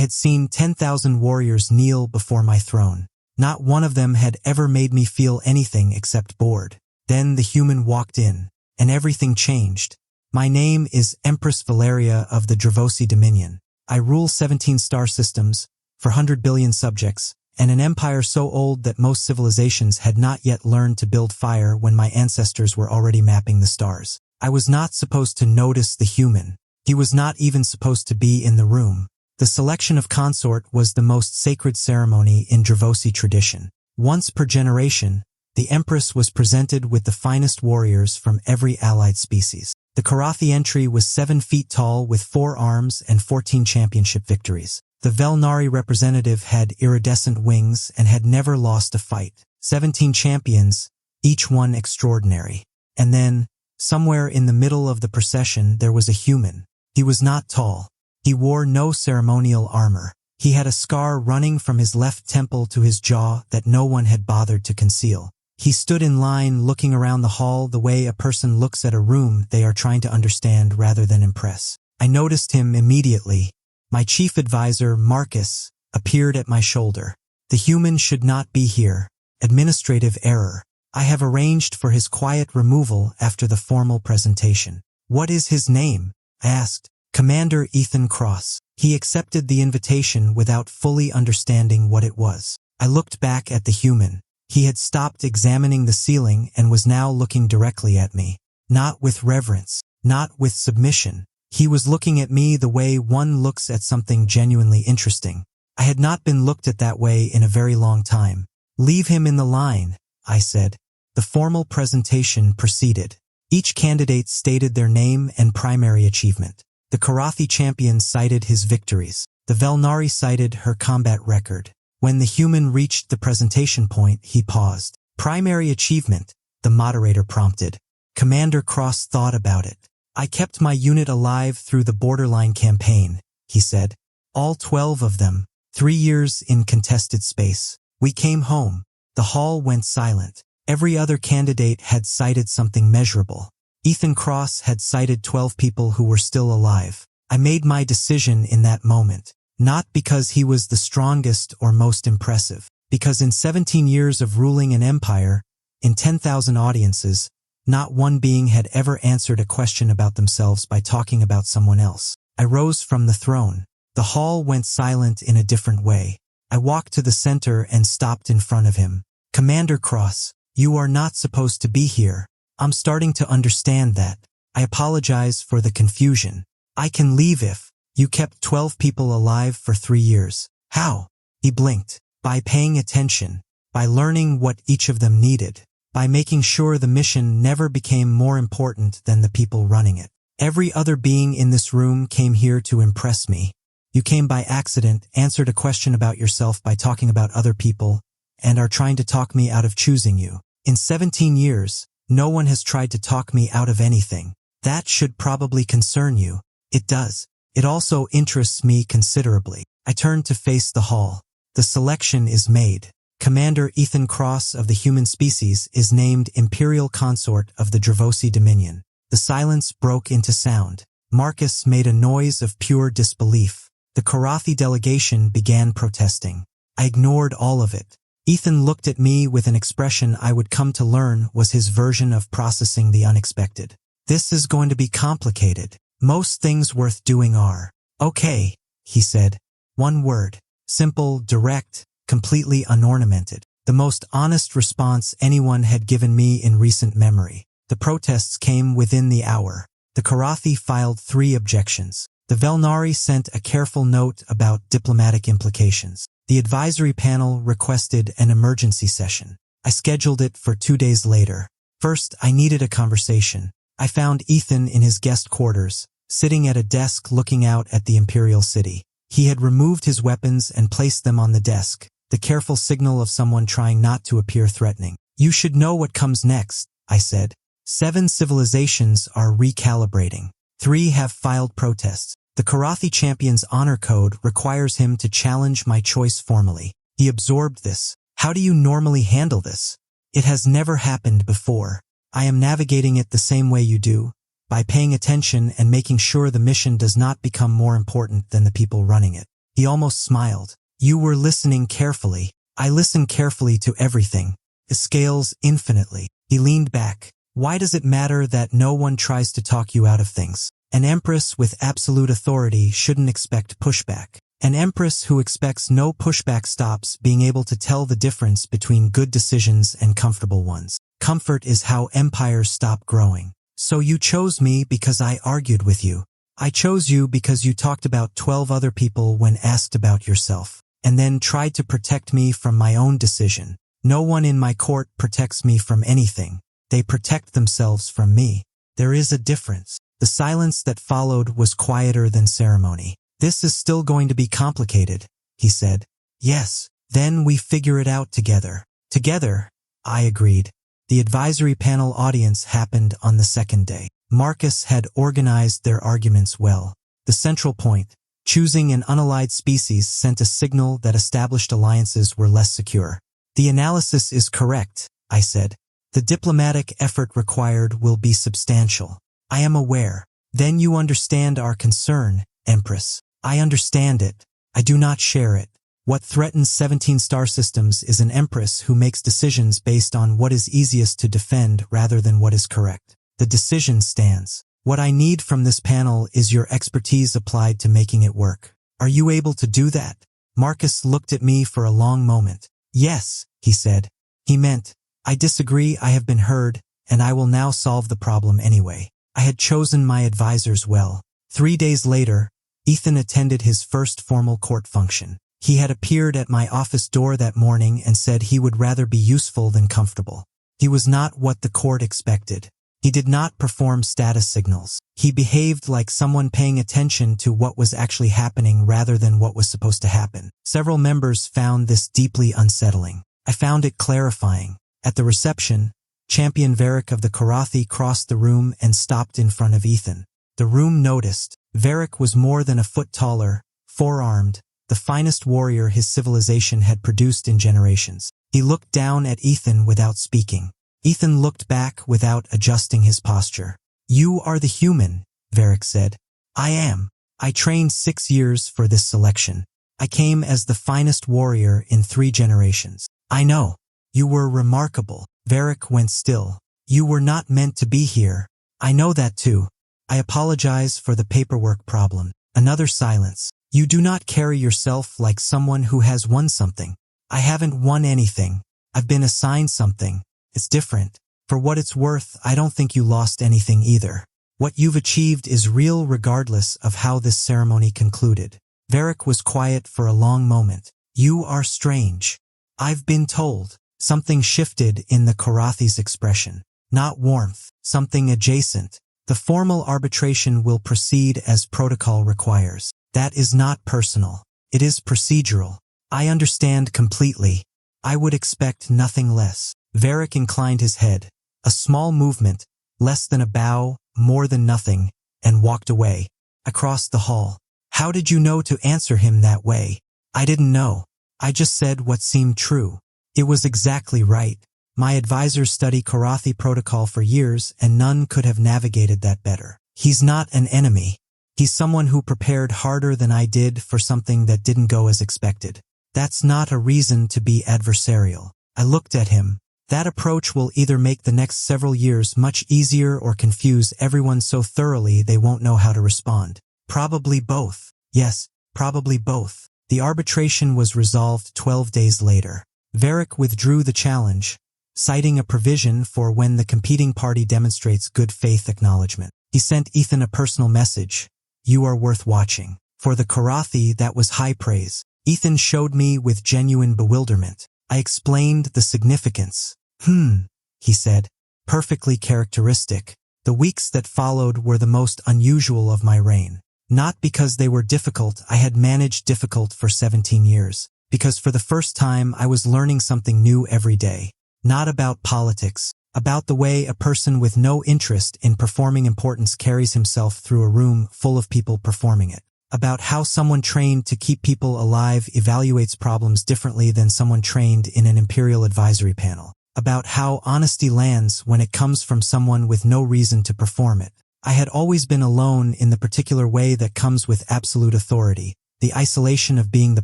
had seen 10,000 warriors kneel before my throne. Not one of them had ever made me feel anything except bored. Then the human walked in, and everything changed. My name is Empress Valeria of the Dravosi Dominion. I rule 17 star systems, for 100 billion subjects, and an empire so old that most civilizations had not yet learned to build fire when my ancestors were already mapping the stars. I was not supposed to notice the human. He was not even supposed to be in the room. The selection of consort was the most sacred ceremony in Dravosi tradition. Once per generation, the Empress was presented with the finest warriors from every allied species. The Karathi entry was 7 feet tall with 4 arms and 14 championship victories. The Velnari representative had iridescent wings and had never lost a fight. 17 champions, each one extraordinary. And then, somewhere in the middle of the procession, there was a human. He was not tall. He wore no ceremonial armor. He had a scar running from his left temple to his jaw that no one had bothered to conceal. He stood in line looking around the hall the way a person looks at a room they are trying to understand rather than impress. I noticed him immediately. My chief advisor, Marcus, appeared at my shoulder. The human should not be here. Administrative error. I have arranged for his quiet removal after the formal presentation. What is his name? I asked. Commander Ethan Cross. He accepted the invitation without fully understanding what it was. I looked back at the human. He had stopped examining the ceiling and was now looking directly at me. Not with reverence, not with submission. He was looking at me the way one looks at something genuinely interesting. I had not been looked at that way in a very long time. Leave him in the line, I said. The formal presentation proceeded. Each candidate stated their name and primary achievement. The Karathi champion cited his victories. The Velnari cited her combat record. When the human reached the presentation point, he paused. Primary achievement, the moderator prompted. Commander Cross thought about it. I kept my unit alive through the borderline campaign, he said. All 12 of them, 3 years in contested space. We came home. The hall went silent. Every other candidate had cited something measurable. Ethan Cross had cited 12 people who were still alive. I made my decision in that moment. Not because he was the strongest or most impressive, because in 17 years of ruling an empire, in 10,000 audiences, not one being had ever answered a question about themselves by talking about someone else. I rose from the throne. The hall went silent in a different way. I walked to the center and stopped in front of him. Commander Cross, you are not supposed to be here. I'm starting to understand that. I apologize for the confusion. I can leave if you kept 12 people alive for 3 years. How? He blinked. By paying attention. By learning what each of them needed. By making sure the mission never became more important than the people running it. Every other being in this room came here to impress me. You came by accident, answered a question about yourself by talking about other people, and are trying to talk me out of choosing you. In 17 years, no one has tried to talk me out of anything. That should probably concern you. It does. It also interests me considerably. I turned to face the hall. The selection is made. Commander Ethan Cross of the human species is named Imperial Consort of the Dravosi Dominion. The silence broke into sound. Marcus made a noise of pure disbelief. The Karathi delegation began protesting. I ignored all of it. Ethan looked at me with an expression I would come to learn was his version of processing the unexpected. This is going to be complicated. Most things worth doing are. Okay, he said. One word. Simple, direct, completely unornamented. The most honest response anyone had given me in recent memory. The protests came within the hour. The Karathi filed 3 objections. The Velnari sent a careful note about diplomatic implications. The advisory panel requested an emergency session. I scheduled it for 2 days later. First, I needed a conversation. I found Ethan in his guest quarters, sitting at a desk looking out at the imperial city. He had removed his weapons and placed them on the desk, the careful signal of someone trying not to appear threatening. You should know what comes next, I said. 7 civilizations are recalibrating. 3 have filed protests. The Karathi champion's honor code requires him to challenge my choice formally. He absorbed this. How do you normally handle this? It has never happened before. I am navigating it the same way you do, by paying attention and making sure the mission does not become more important than the people running it. He almost smiled. You were listening carefully. I listen carefully to everything. It scales infinitely. He leaned back. Why does it matter that no one tries to talk you out of things? An empress with absolute authority shouldn't expect pushback. An empress who expects no pushback stops being able to tell the difference between good decisions and comfortable ones. Comfort is how empires stop growing. So you chose me because I argued with you. I chose you because you talked about 12 other people when asked about yourself, and then tried to protect me from my own decision. No one in my court protects me from anything. They protect themselves from me. There is a difference. The silence that followed was quieter than ceremony. This is still going to be complicated, he said. Yes, then we figure it out together. Together, I agreed. The advisory panel audience happened on the second day. Marcus had organized their arguments well. The central point, choosing an unallied species, sent a signal that established alliances were less secure. The analysis is correct, I said. The diplomatic effort required will be substantial. I am aware. Then you understand our concern, Empress. I understand it. I do not share it. What threatens 17 star systems is an Empress who makes decisions based on what is easiest to defend rather than what is correct. The decision stands. What I need from this panel is your expertise applied to making it work. Are you able to do that? Marcus looked at me for a long moment. Yes, he said. He meant, I disagree, I have been heard, and I will now solve the problem anyway. I had chosen my advisors well. 3 days later, Ethan attended his first formal court function. He had appeared at my office door that morning and said he would rather be useful than comfortable. He was not what the court expected. He did not perform status signals. He behaved like someone paying attention to what was actually happening rather than what was supposed to happen. Several members found this deeply unsettling. I found it clarifying. At the reception, Champion Varric of the Karathi crossed the room and stopped in front of Ethan. The room noticed. Varric was more than a foot taller, four-armed, the finest warrior his civilization had produced in generations. He looked down at Ethan without speaking. Ethan looked back without adjusting his posture. You are the human, Varric said. I am. I trained 6 years for this selection. I came as the finest warrior in 3 generations. I know. You were remarkable. Varric went still. You were not meant to be here. I know that too. I apologize for the paperwork problem. Another silence. You do not carry yourself like someone who has won something. I haven't won anything. I've been assigned something. It's different. For what it's worth, I don't think you lost anything either. What you've achieved is real regardless of how this ceremony concluded. Varric was quiet for a long moment. You are strange. I've been told. Something shifted in the Karathi's expression. Not warmth. Something adjacent. The formal arbitration will proceed as protocol requires. That is not personal. It is procedural. I understand completely. I would expect nothing less. Varric inclined his head. A small movement, less than a bow, more than nothing, and walked away. I crossed the hall. How did you know to answer him that way? I didn't know. I just said what seemed true. It was exactly right. My advisors study Karathi protocol for years and none could have navigated that better. He's not an enemy. He's someone who prepared harder than I did for something that didn't go as expected. That's not a reason to be adversarial. I looked at him. That approach will either make the next several years much easier or confuse everyone so thoroughly they won't know how to respond. Probably both. Yes, probably both. The arbitration was resolved 12 days later. Varric withdrew the challenge, citing a provision for when the competing party demonstrates good faith acknowledgement. He sent Ethan a personal message. You are worth watching. For the Karathi, that was high praise. Ethan showed me with genuine bewilderment. I explained the significance. He said. Perfectly characteristic. The weeks that followed were the most unusual of my reign. Not because they were difficult, I had managed difficult for 17 years. Because for the first time I was learning something new every day. Not about politics. About the way a person with no interest in performing importance carries himself through a room full of people performing it. About how someone trained to keep people alive evaluates problems differently than someone trained in an imperial advisory panel. About how honesty lands when it comes from someone with no reason to perform it. I had always been alone in the particular way that comes with absolute authority, the the isolation of being the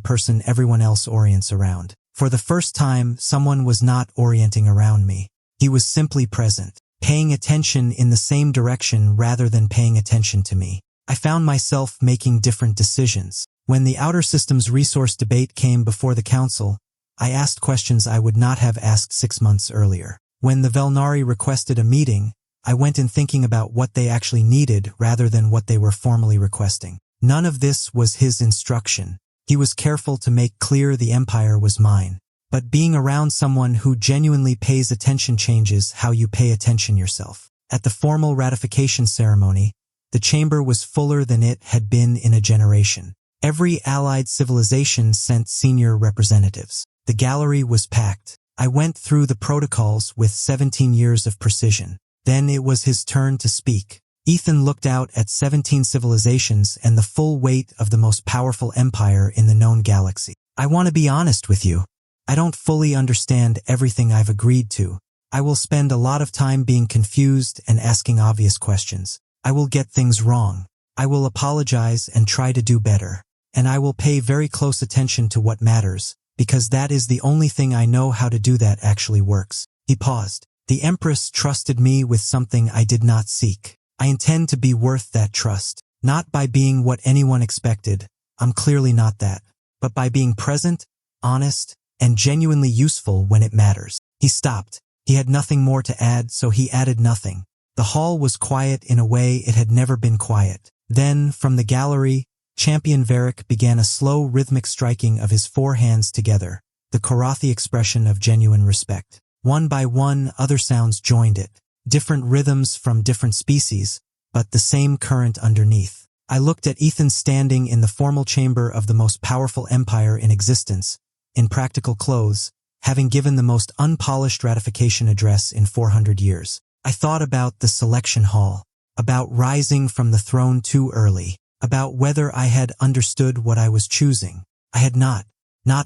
person everyone else orients around. For the first time, someone was not orienting around me. He was simply present, paying attention in the same direction rather than paying attention to me. I found myself making different decisions. When the outer systems resource debate came before the council, I asked questions I would not have asked 6 months earlier. When the Velnari requested a meeting, I went in thinking about what they actually needed rather than what they were formally requesting. None of this was his instruction. He was careful to make clear the empire was mine. But being around someone who genuinely pays attention changes how you pay attention yourself. At the formal ratification ceremony, the chamber was fuller than it had been in a generation. Every allied civilization sent senior representatives. The gallery was packed. I went through the protocols with 17 years of precision. Then it was his turn to speak. Ethan looked out at 17 civilizations and the full weight of the most powerful empire in the known galaxy. I want to be honest with you. I don't fully understand everything I've agreed to. I will spend a lot of time being confused and asking obvious questions. I will get things wrong. I will apologize and try to do better. And I will pay very close attention to what matters, because that is the only thing I know how to do that actually works. He paused. The Empress trusted me with something I did not seek. I intend to be worth that trust, not by being what anyone expected. I'm clearly not that, but by being present, honest, and genuinely useful when it matters. He stopped. He had nothing more to add, so he added nothing. The hall was quiet in a way it had never been quiet. Then, from the gallery, Champion Varric began a slow rhythmic striking of his 4 hands together, the Korathi expression of genuine respect. One by one, other sounds joined it, different rhythms from different species, but the same current underneath. I looked at Ethan standing in the formal chamber of the most powerful empire in existence, in practical clothes, having given the most unpolished ratification address in 400 years. I thought about the selection hall, about rising from the throne too early, about whether I had understood what I was choosing. I had not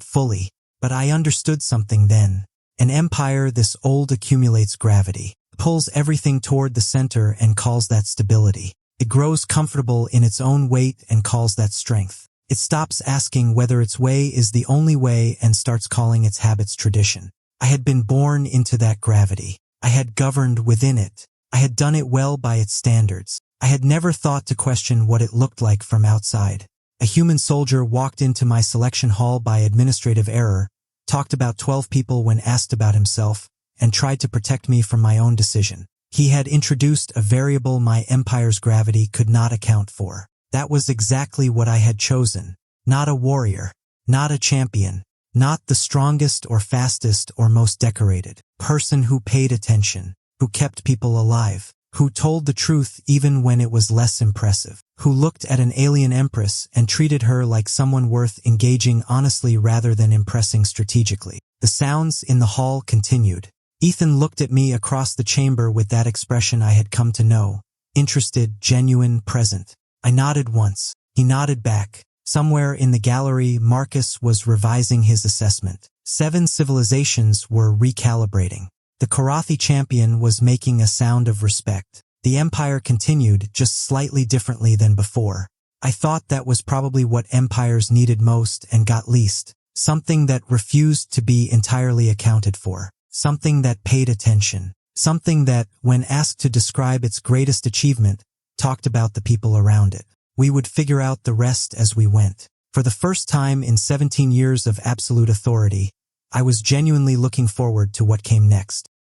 fully, but I understood something then. An empire this old accumulates gravity, pulls everything toward the center and calls that stability. It grows comfortable in its own weight and calls that strength. It stops asking whether its way is the only way and starts calling its habits tradition. I had been born into that gravity. I had governed within it. I had done it well by its standards. I had never thought to question what it looked like from outside. A human soldier walked into my selection hall by administrative error, talked about 12 people when asked about himself, and tried to protect me from my own decision. He had introduced a variable my empire's gravity could not account for. That was exactly what I had chosen. Not a warrior, not a champion, not the strongest or fastest or most decorated. Person who paid attention, who kept people alive, who told the truth even when it was less impressive, who looked at an alien empress and treated her like someone worth engaging honestly rather than impressing strategically. The sounds in the hall continued. Ethan looked at me across the chamber with that expression I had come to know, interested, genuine, present. I nodded once. He nodded back. Somewhere in the gallery, Marcus was revising his assessment. 7 civilizations were recalibrating. The Korathi champion was making a sound of respect. The empire continued, just slightly differently than before. I thought that was probably what empires needed most and got least. Something that refused to be entirely accounted for. Something that paid attention. Something that, when asked to describe its greatest achievement, talked about the people around it. We would figure out the rest as we went. For the first time in 17 years of absolute authority, I was genuinely looking forward to what came next.